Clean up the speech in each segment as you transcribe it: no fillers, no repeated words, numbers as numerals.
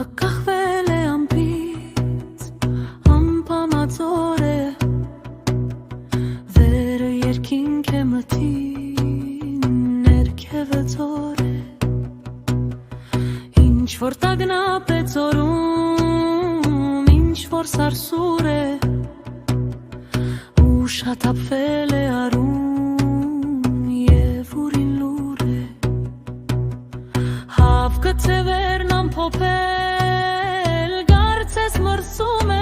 Կախվել է ամպից, ամպամածոր է, վերը երկինք է մթին, ներքևը ձոր է, ինչ-որ տագնապ է ձորում, ինչ-որ սարսուր է, ու շատապվել է արում և ուրին լուր է, հավկը թևերն ամփոփել, գարցես մրսում է,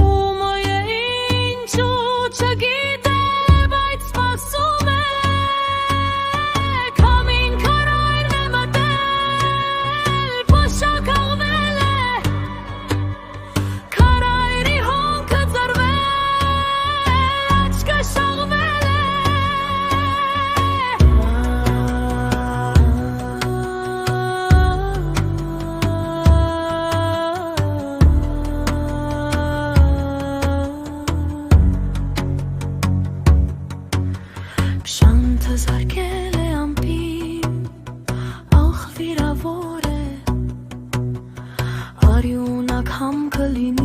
ումը է ինչու չգիտե, բայց սպասում է, քամին քարայրն է մտել, փոշակաղվել է, քարայրի հոնքը ձրվել, աչքը շաղվել է, Շանթը զարկել է ամպին, ախ վիրավոր է, արյունակ համքը լինի